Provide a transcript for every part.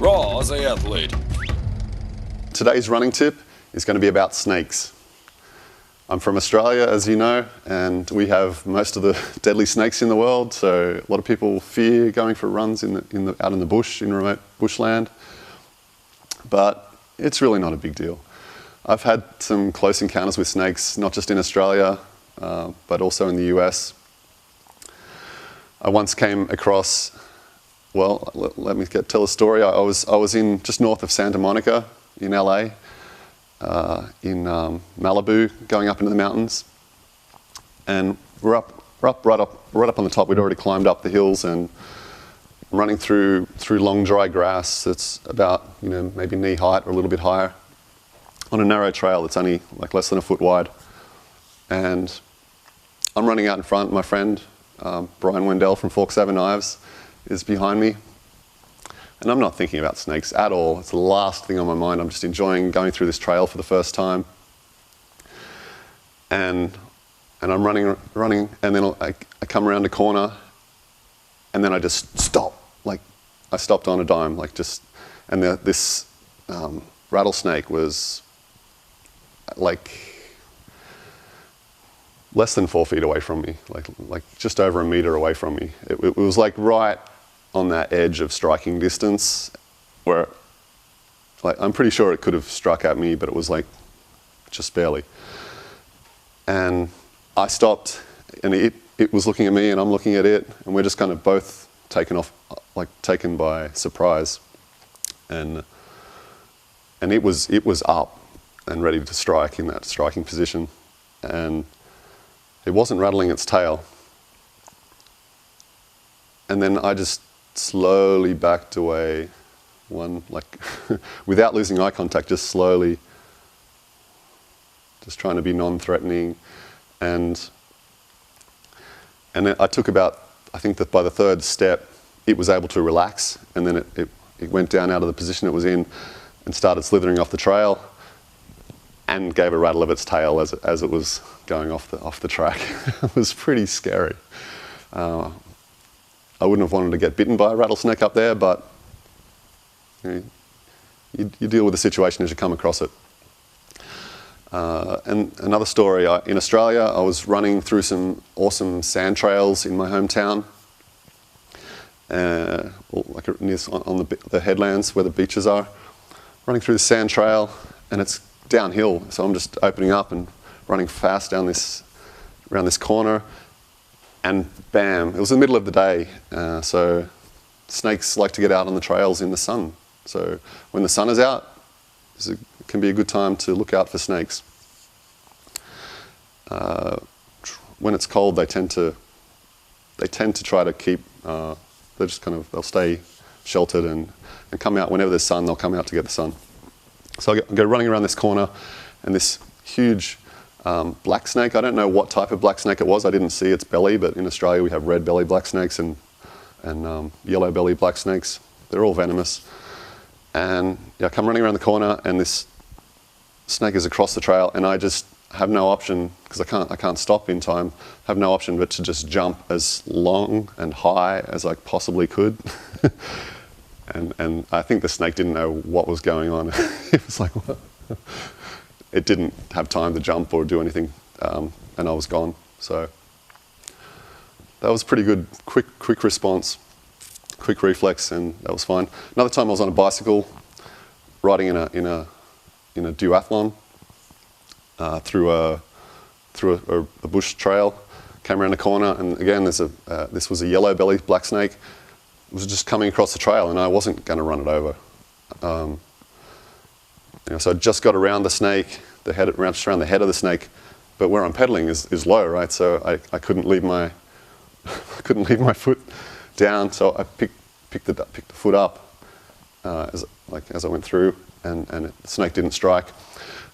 Raw as an athlete. Today's running tip is going to be about snakes. I'm from Australia, as you know, and we have most of the deadly snakes in the world, so a lot of people fear going for runs out in the bush, in remote bushland, but it's really not a big deal. I've had some close encounters with snakes, not just in Australia, but also in the US. I once came across, well, let me tell a story. I was in just north of Santa Monica in LA, in Malibu, going up into the mountains, and we're right up on the top. We'd already climbed up the hills and running through long dry grass that's about maybe knee height or a little bit higher, on a narrow trail that's only like less than a foot wide. And I'm running out in front. My friend Brian Wendell from Forks Over Knives is behind me. And I'm not thinking about snakes at all. It's the last thing on my mind. I'm just enjoying going through this trail for the first time. And I'm running, and then I come around a corner, and then I just stop. Like, I stopped on a dime, and this rattlesnake was like less than 4 feet away from me, like just over a meter away from me. It was like right on that edge of striking distance, where I'm pretty sure it could have struck at me, but it was like just barely. And I stopped, and it was looking at me, and I'm looking at it, and we're just kind of both taken by surprise. And it was up and ready to strike in that striking position, and it wasn't rattling its tail. And then I just slowly backed away, without losing eye contact, just slowly, just trying to be non-threatening. And then I took I think that by the third step, it was able to relax, and then it went down out of the position it was in and started slithering off the trail and gave a rattle of its tail as it was going off the track. It was pretty scary. I wouldn't have wanted to get bitten by a rattlesnake up there, but you deal with the situation as you come across it. And another story, in Australia, I was running through some awesome sand trails in my hometown, on the headlands where the beaches are, running through the sand trail, and it's downhill, so I'm just opening up and running fast around this corner, and bam, it was the middle of the day, so snakes like to get out on the trails in the sun. So when the sun is out, it can be a good time to look out for snakes. When it's cold, they tend to try to keep, they'll stay sheltered and come out whenever there's sun. They'll come out to get the sun. So I go running around this corner, and this huge black snake. I don't know what type of black snake it was. I didn't see its belly, but in Australia we have red belly black snakes and yellow belly black snakes. They're all venomous. And I come running around the corner, and this snake is across the trail, and I just have no option, because I can't stop in time, have no option but to just jump as long and high as I possibly could. And I think the snake didn't know what was going on. It was like, what? It didn't have time to jump or do anything, and I was gone. So that was pretty good, quick response, quick reflex, and that was fine. Another time I was on a bicycle, riding in a duathlon through a bush trail. Came around a corner, and again, this was a yellow belly black snake. It was just coming across the trail, and I wasn't going to run it over. So I just got around the snake, just around the head of the snake, but where I'm pedaling is low, right? So I couldn't leave my foot down. So I picked the foot up as I went through, and the snake didn't strike.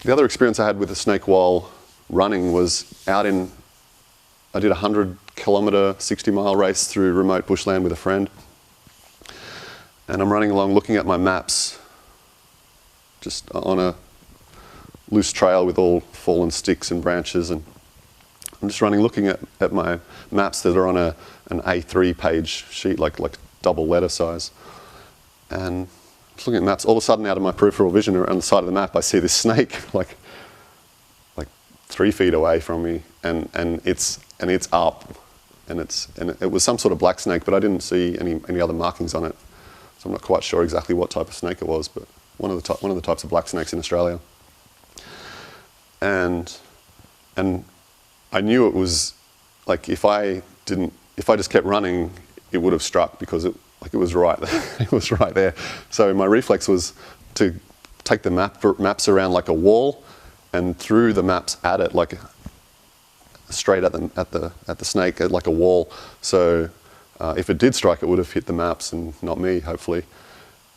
The other experience I had with a snake while running was I did a 100-kilometer, 60-mile race through remote bushland with a friend. And I'm running along looking at my maps, just on a loose trail with all fallen sticks and branches. And I'm just running looking at my maps that are on an A3 page sheet, like double letter size. And just looking at maps. All of a sudden, out of my peripheral vision around the side of the map, I see this snake like 3 feet away from me, and it's up, and it was some sort of black snake, but I didn't see any other markings on it, so I'm not quite sure exactly what type of snake it was, but one of the types of black snakes in Australia. And I knew it was like if I just kept running, it would have struck because it was right it was right there. So my reflex was to take the maps around like a wall and threw the maps at it like straight at the snake like a wall. So if it did strike, it would have hit the maps and not me, hopefully.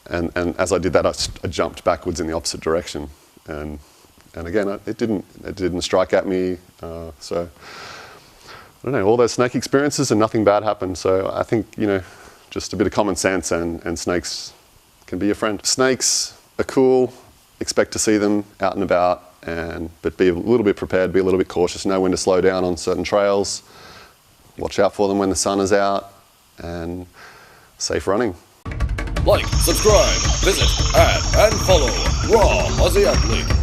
And as I did that, I jumped backwards in the opposite direction. And again, it didn't strike at me. So I don't know, all those snake experiences and nothing bad happened. So I think, just a bit of common sense and snakes can be your friend. Snakes are cool. Expect to see them out and about, but be a little bit prepared, be a little bit cautious, know when to slow down on certain trails, watch out for them when the sun is out, and safe running. Like, subscribe, visit, add, and follow Raw Aussie Athlete.